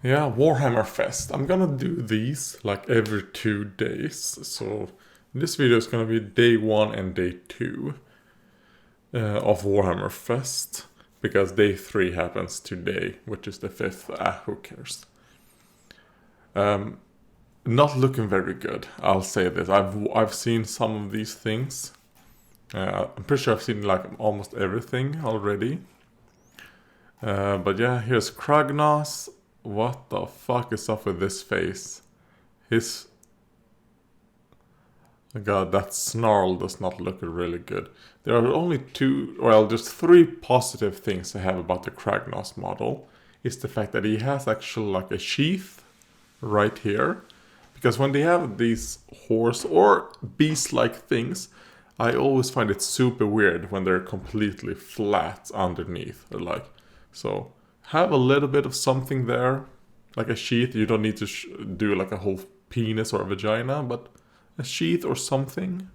Yeah, Warhammer Fest. I'm gonna do these like every 2 days. So this video is gonna be day 1 and day 2 of Warhammer Fest. Because day 3 happens today, which is the 5th. Who cares? Not looking very good, I'll say this. I've seen some of these things. I'm pretty sure I've seen like almost everything already. But yeah, here's Kragnos. What the fuck is up with this face? His... God, that snarl does not look really good. There are only just 3 positive things I have about the Kragnos model. Is the fact that he has actually like a sheath right here. Because when they have these horse or beast-like things, I always find it super weird when they're completely flat underneath. So have a little bit of something there, like a sheath. You don't need to do like a whole penis or a vagina, but a sheath or something.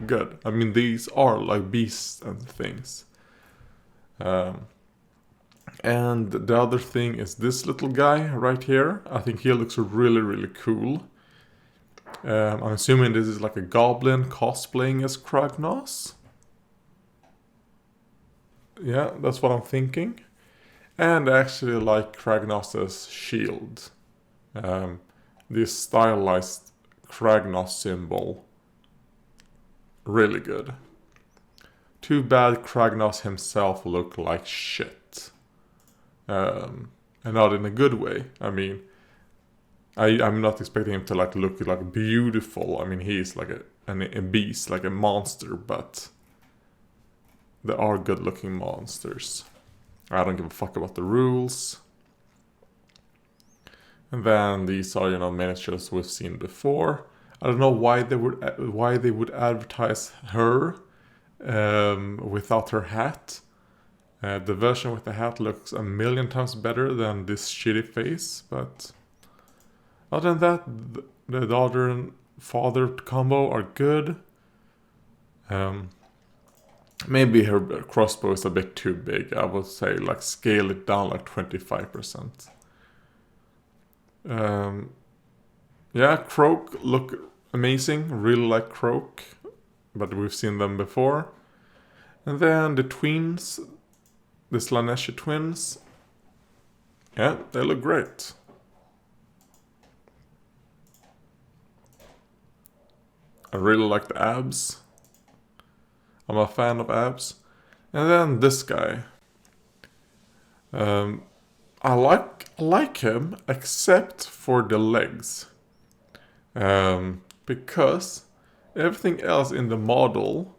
Good. I mean, these are like beasts and things. And the other thing is this little guy right here. I think he looks really, really cool. I'm assuming this is like a goblin cosplaying as Kragnos. Yeah, that's what I'm thinking. And I actually like Kragnos' shield. This stylized Kragnos symbol. Really good. Too bad Kragnos himself looked like shit. And not in a good way. I mean, I'm not expecting him to like look like beautiful. I mean, he's like a beast, like a monster, but there are good looking monsters. I don't give a fuck about the rules. And then these are, miniatures we've seen before. I don't know why they would advertise her without her hat. The version with the hat looks a million times better than this shitty face, but other than that, the daughter and father combo are good. Maybe her crossbow is a bit too big. I would say like scale it down like 25%. Yeah, Croak look amazing. Really like Croak, but we've seen them before. And then the twins, the Slaneshi twins. Yeah, they look great. I really like the abs. I'm a fan of abs. And then this guy. I like him except for the legs. Because everything else in the model,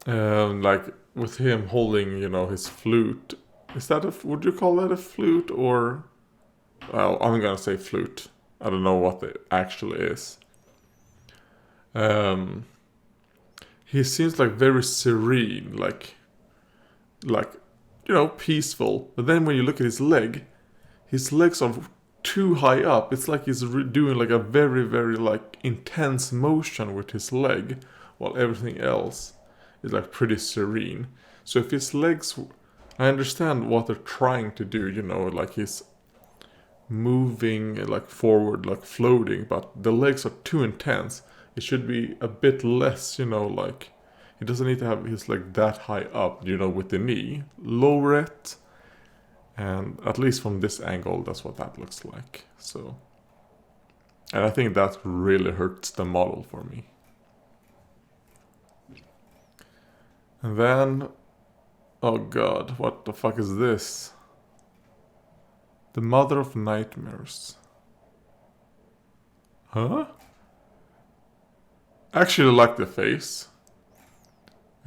like with him holding, his flute. Would you call that a flute or... Well, I'm gonna say flute. I don't know what it actually is. He seems like very serene, like peaceful. But then when you look at his legs are too high up. It's like he's doing like a very, very like intense motion with his leg, while everything else is like pretty serene. So if his legs, I understand what they're trying to do. Like he's moving like forward, like floating, but the legs are too intense. It should be a bit less, like he doesn't need to have his leg that high up, with the knee. Lower it, and at least from this angle, that's what that looks like. So, and I think that really hurts the model for me. And then, oh god, what the fuck is this? The Mother of Nightmares. Huh? I actually like the face.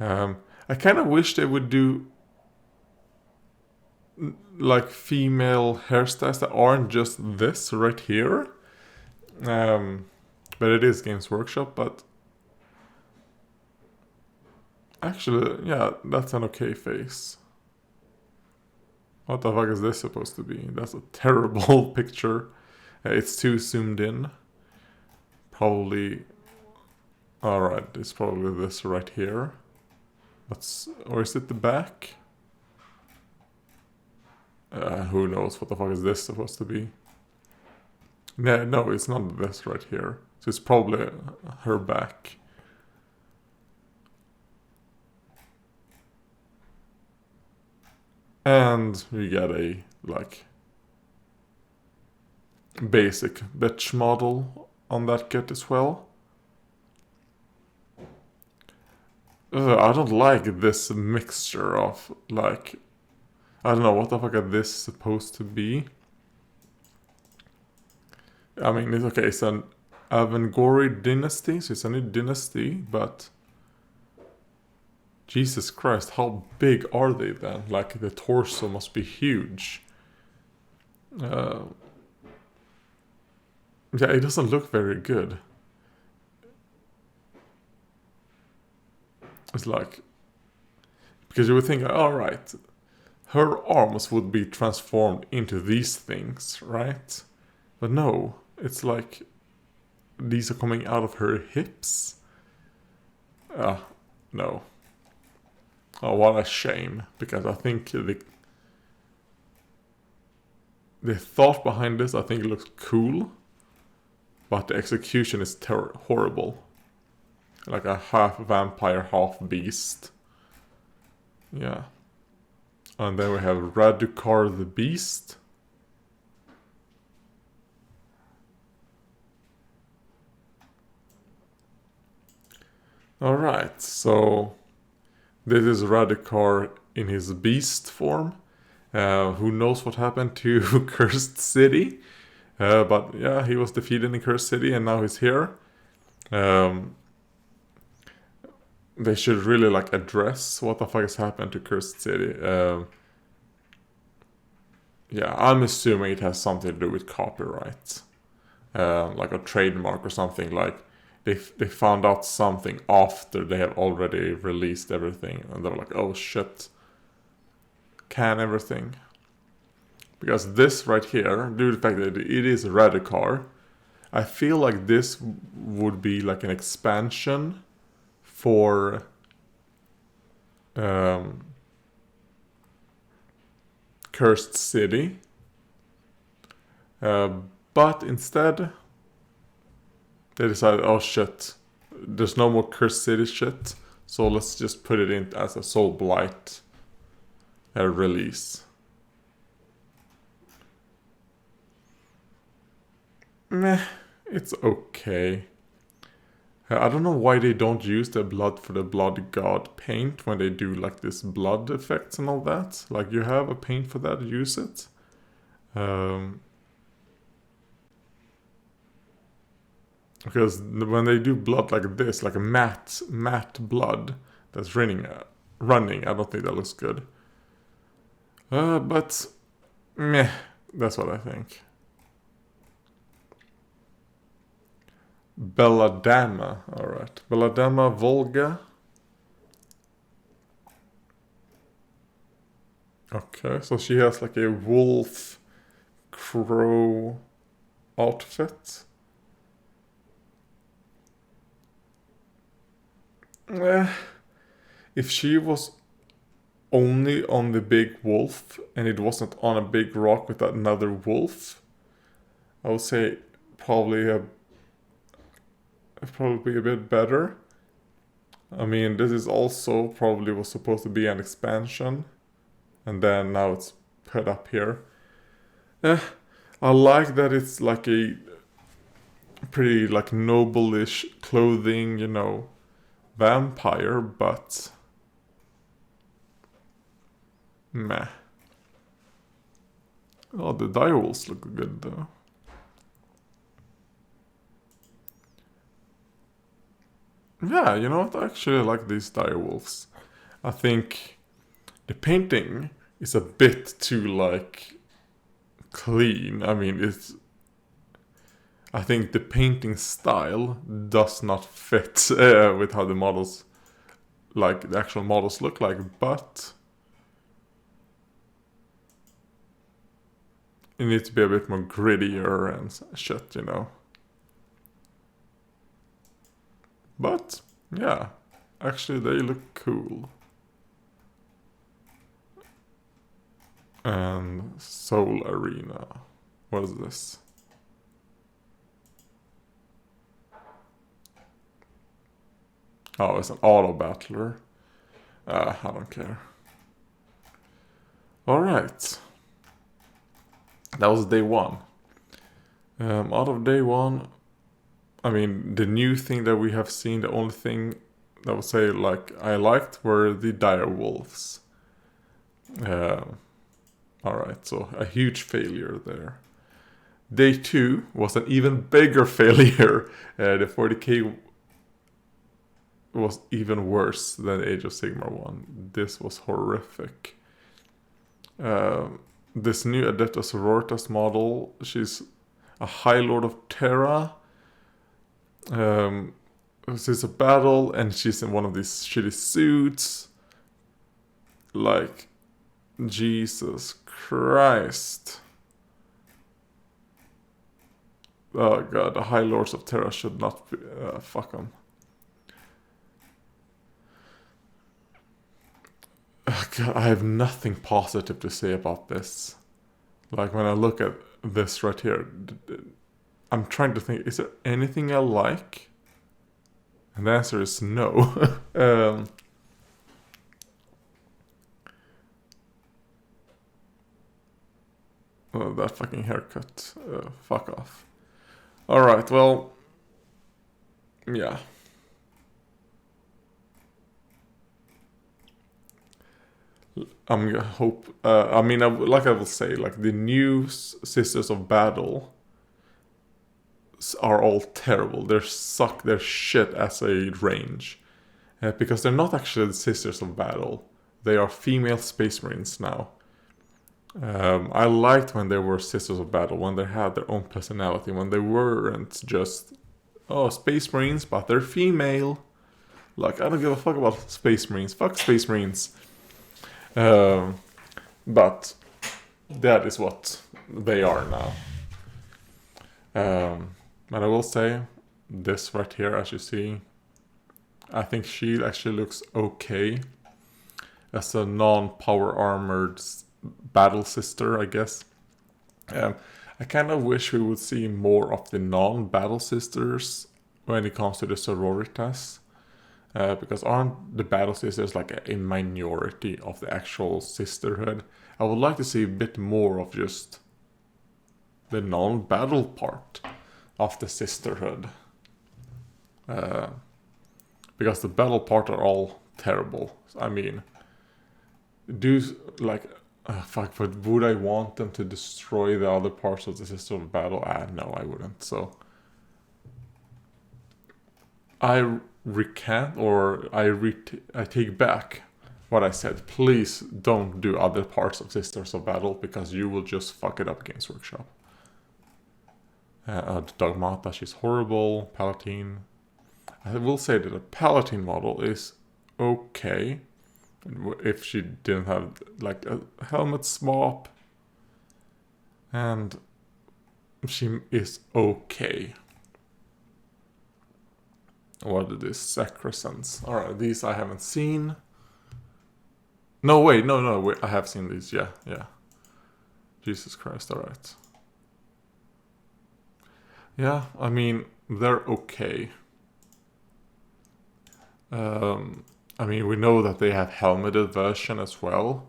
I kind of wish they would do like female hairstyles that aren't just this right here. But it is Games Workshop, but actually, yeah, that's an okay face. What the fuck is this supposed to be? That's a terrible picture. It's too zoomed in. Probably... Alright, it's probably this right here. Or is it the back? Who knows what the fuck is this supposed to be? No, it's not this right here. So it's probably her back. And we get a, like, basic bitch model on that kit as well. I don't like this mixture of, like, I don't know what the fuck is this supposed to be. I mean, it's okay, it's an Avangori dynasty, so it's a new dynasty, but Jesus Christ, how big are they then? Like, the torso must be huge. Yeah, it doesn't look very good. It's like, because you would think, alright, her arms would be transformed into these things, right? But no, it's like these are coming out of her hips. No. Oh, what a shame, because I think the thought behind this, I think it looks cool, but the execution is horrible. Like a half vampire, half beast. Yeah. And then we have Radukar the Beast. Alright, so this is Radukar in his beast form. Who knows what happened to Cursed City? But yeah, he was defeated in Cursed City and now he's here. They should really like address what the fuck has happened to Cursed City. Yeah, I'm assuming it has something to do with copyright. Like a trademark or something. Like they found out something after they had already released everything. And they were like, oh shit. Can everything. Because this right here, due to the fact that it is Radukar, I feel like this would be like an expansion for Cursed City. But instead, they decided, oh shit, there's no more Cursed City shit, so let's just put it in as a Soulblight release. Meh, it's okay. I don't know why they don't use the blood for the blood god paint when they do like this blood effects and all that. Like you have a paint for that, use it. Because when they do blood like this, like a matte blood that's running, I don't think that looks good. But meh, that's what I think. Belladama, alright. Belladama Volga. Okay, so she has like a wolf crow outfit. If she was only on the big wolf and it wasn't on a big rock with another wolf, I would say probably a bit better. I mean, this is also probably was supposed to be an expansion, and then now it's put up here. I like that it's like a pretty like noble-ish clothing, you know, vampire, but meh. Oh, the direwolves look good though. Yeah, you know what? I actually like these direwolves. I think the painting is a bit too like clean. I mean, I think the painting style does not fit with how the models, like the actual models look like, but it needs to be a bit more grittier and shit, you know. But, yeah, actually they look cool. And Soul Arena. What is this? Oh, it's an auto battler. I don't care. Alright. That was day one. Out of day one, I mean, the new thing that we have seen, the only thing that I would say like I liked were the dire wolves. Alright, so a huge failure there. Day 2 was an even bigger failure. The 40k was even worse than Age of Sigmar 1. This was horrific. This new Adepta Sororitas model, she's a High Lord of Terra. It's a battle and she's in one of these shitty suits. Like, Jesus Christ. Oh god, the High Lords of Terra should not be... fuck them. God, I have nothing positive to say about this. Like, when I look at this right here, I'm trying to think, is there anything I like? And the answer is no. Oh, that fucking haircut. Fuck off. Alright, well... Yeah. I'm gonna hope... I mean, like I will say, like, the new Sisters of Battle are all terrible. They suck their shit as a range. Because they're not actually the Sisters of Battle. They are female Space Marines now. I liked when they were Sisters of Battle, when they had their own personality, when they weren't just, oh, Space Marines, but they're female. Like, I don't give a fuck about Space Marines. Fuck Space Marines. But that is what they are now. And I will say, this right here, as you see, I think she actually looks okay as a non-power armored battle sister, I guess. I kind of wish we would see more of the non-battle sisters when it comes to the sororitas. Because aren't the battle sisters like a minority of the actual sisterhood? I would like to see a bit more of just the non-battle part of the sisterhood. Because the battle part are all terrible. I mean, fuck, but would I want them to destroy the other parts of the system of battle? No, I wouldn't. So I recant, or I take back what I said. Please don't do other parts of Sisters of Battle, because you will just fuck it up against Workshop. Dogmata, she's horrible. Palatine. I will say that a Palatine model is okay. If she didn't have like a helmet swap, and she is okay. What are these Sacrosands? Alright, these I haven't seen. No, wait, wait, I have seen these, yeah. Jesus Christ, alright. Yeah, I mean, they're okay. I mean, we know that they have helmeted version as well.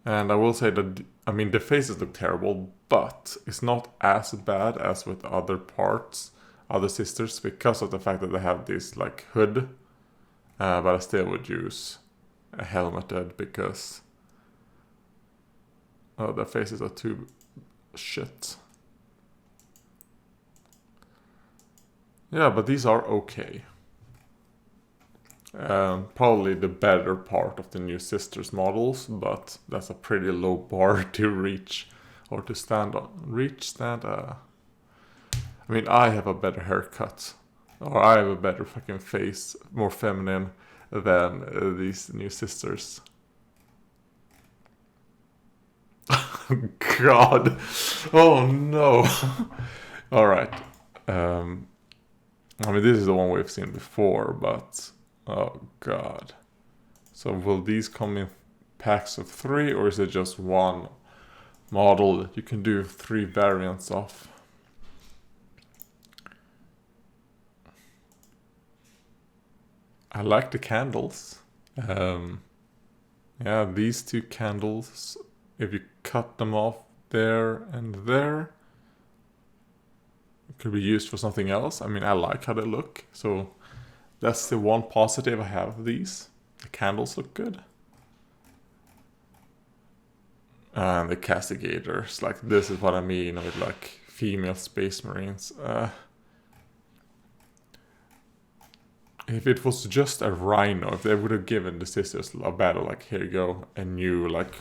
And I will say that, I mean, the faces look terrible, but it's not as bad as with other parts, other sisters, because of the fact that they have this, like, hood. But I still would use a helmeted, because their faces are too shit. Yeah, but these are okay. Probably the better part of the new sisters models, but that's a pretty low bar to reach or to stand on. I mean, I have a better haircut, or I have a better fucking face, more feminine than these new sisters. God, oh no. All right. I mean, this is the one we've seen before, but oh god. So will these come in packs of 3, or is it just one model that you can do 3 variants of? I like the candles. Yeah, these 2 candles, if you cut them off there and there, it could be used for something else. I mean, I like how they look, so that's the one positive I have of these. The candles look good. And the castigators, like, this is what I mean with like female space marines. If it was just a rhino, if they would have given the Sisters of Battle, like, here you go, a new like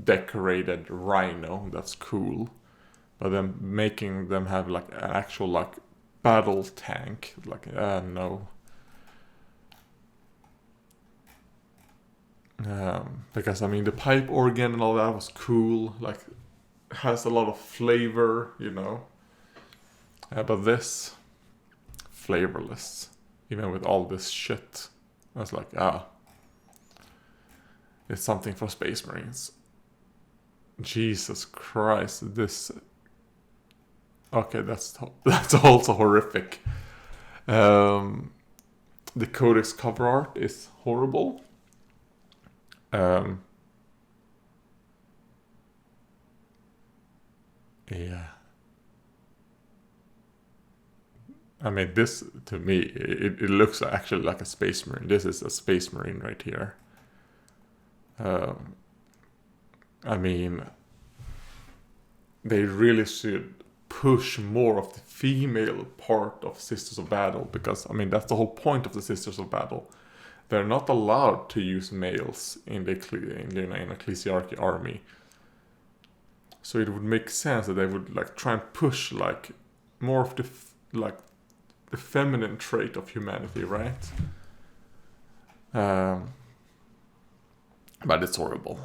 decorated rhino, that's cool. But then making them have like an actual like battle tank, like, no. Because I mean the pipe organ and all that was cool, like has a lot of flavor, you know. But this, flavorless, even with all this shit. I was like, it's something for Space Marines. Jesus Christ, this. Okay, that's also horrific. The Codex cover art is horrible. Yeah. I mean, this, to me, it looks actually like a Space Marine. This is a Space Marine right here. I mean, they really should push more of the female part of Sisters of Battle, because, I mean, that's the whole point of the Sisters of Battle. They're not allowed to use males in the Ecclesiarchy army. So it would make sense that they would like try and push like more of the the feminine trait of humanity, right? But it's horrible.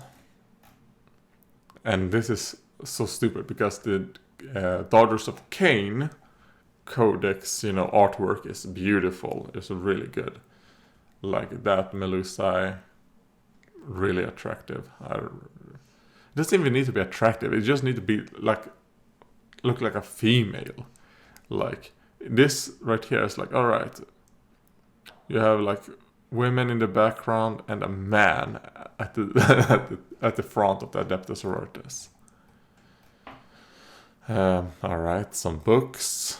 And this is so stupid because the Daughters of Cain Codex, artwork is beautiful. It's really good. Like that Melusai, really attractive. It doesn't even need to be attractive. It just needs to be like, look like a female. Like this right here is like, all right, you have like women in the background and a man at the at the front of the Adeptus Sororitas. All right, some books.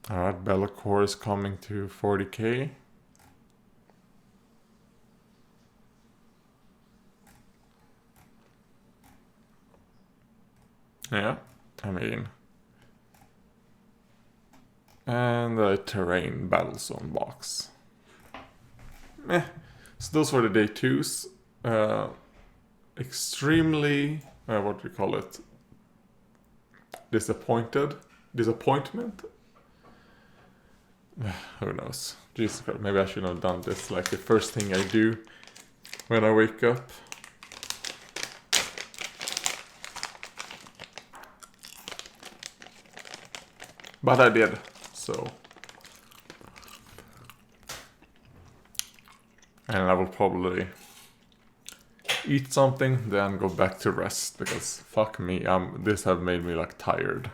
All right, Bellacore is coming to 40k. Yeah, I mean, and the terrain battle zone box. So those were the day 2s. Extremely, what do you call it? Disappointment. Who knows? Jesus Christ, maybe I should have done this like the first thing I do when I wake up. But I did, so. And I will probably eat something, then go back to rest, because fuck me, this have made me like tired.